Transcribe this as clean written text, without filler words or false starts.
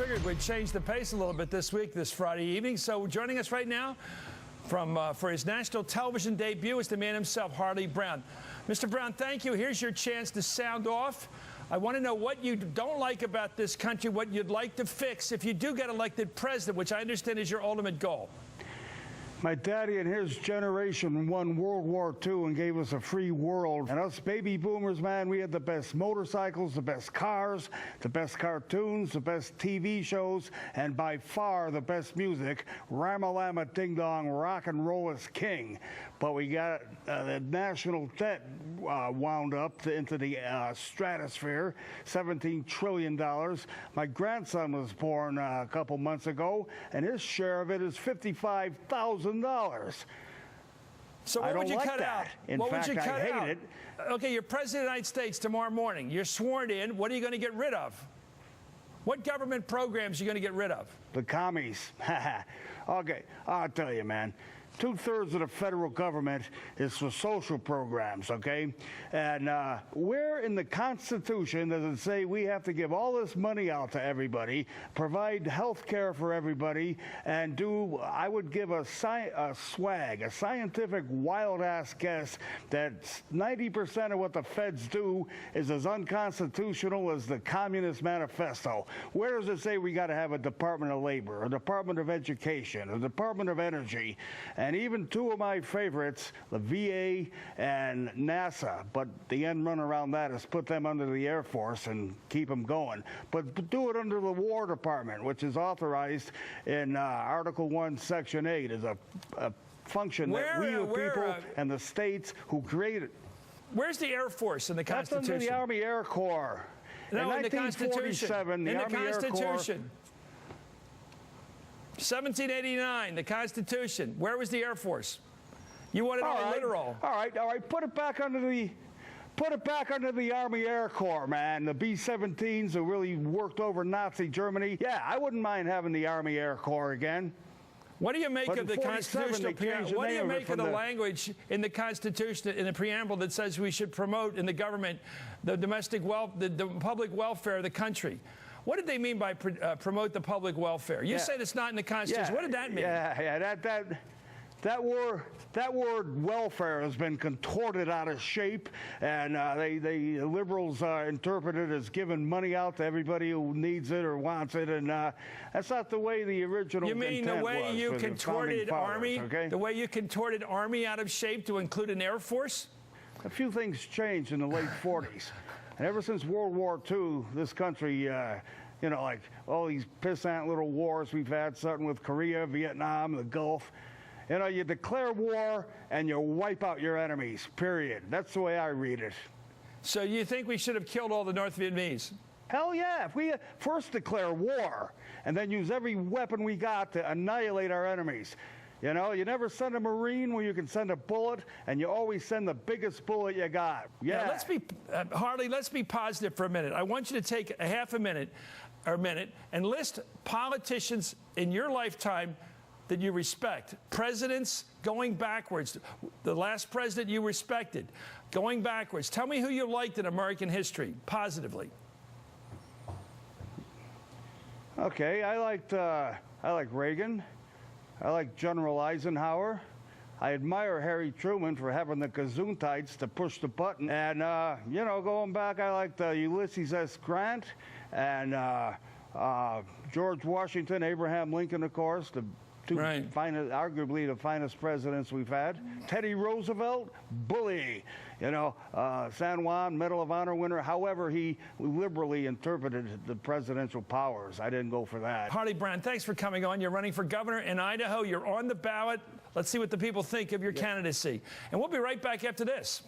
figured we'd change the pace a little bit this Friday evening. So joining us right now for his national television debut is the man himself, Harley Brown. Mr. Brown, thank you. Here's your chance to sound off. I want to know what you don't like about this country, what you'd like to fix if you do get elected president, which I understand is your ultimate goal. My daddy and his generation won World War II and gave us a free world. And us baby boomers, man, we had the best motorcycles, the best cars, the best cartoons, the best TV shows, and by far the best music. Ramalama Ding Dong, rock and roll is king. But we got the national debt wound up into the stratosphere, $17 trillion. My grandson was born a couple months ago, and his share of it is $55,000. So what would you cut out? In fact, I hate it. Okay, you're president of the United States tomorrow morning. You're sworn in. What are you going to get rid of? What government programs are you going to get rid of? The commies. Okay, I'll tell you, man. 2/3 of the federal government is for social programs, okay? And where in the Constitution does it say we have to give all this money out to everybody, provide health care for everybody, and do, I would give a scientific wild-ass guess that 90% of what the feds do is as unconstitutional as the Communist Manifesto. Where does it say we got to have a Department of Labor, a Department of Education, a Department of Energy, and even two of my favorites, the VA and NASA. But the end run around that is put them under the Air Force and keep them going. But do it under the War Department, which is authorized in Article 1, Section 8, as a function that we, the people, and the states who created. Where's the Air Force in the Constitution? That's under the Army Air Corps. No, in 1947, the Army Air Corps. 1789, the Constitution. Where was the Air Force? You want it all literal. All right. Put it back under the Army Air Corps, man. The B-17s who really worked over Nazi Germany. Yeah, I wouldn't mind having the Army Air Corps again. What do you make of the constitutional preamble? What do you make of the language in the Constitution, in the preamble, that says we should promote in the government the the public welfare of the country? What did they mean by promote the public welfare? You said it's not in the Constitution. What did that mean? That word welfare has been contorted out of shape, and the liberals interpret it as giving money out to everybody who needs it or wants it, and that's not the way the original intent was. You mean the way you contorted Army, the way you contorted Army out of shape to include an Air Force? A few things changed in the late 40s. And ever since World War II, this country, you know, like all these pissant little wars we've had, starting with Korea, Vietnam, the Gulf, you know, you declare war and you wipe out your enemies, period. That's the way I read it. So you think we should have killed all the North Vietnamese? Hell yeah. If we first declare war and then use every weapon we got to annihilate our enemies. You know, you never send a Marine where you can send a bullet, and you always send the biggest bullet you got. Yeah. Now, let's be, Harley, let's be positive for a minute. I want you to take a half a minute or a minute and list politicians in your lifetime that you respect. Presidents going backwards. The last president you respected, going backwards. Tell me who you liked in American history, positively. Okay, I like Reagan. I like General Eisenhower. I admire Harry Truman for having the gesundheits to push the button. And, you know, going back, I like Ulysses S. Grant and George Washington, Abraham Lincoln, of course, the two finest, arguably the finest presidents we've had. Teddy Roosevelt, bully. You know, San Juan, Medal of Honor winner. However, he liberally interpreted the presidential powers. I didn't go for that. Harley Brown, thanks for coming on. You're running for governor in Idaho. You're on the ballot. Let's see what the people think of your candidacy. And we'll be right back after this.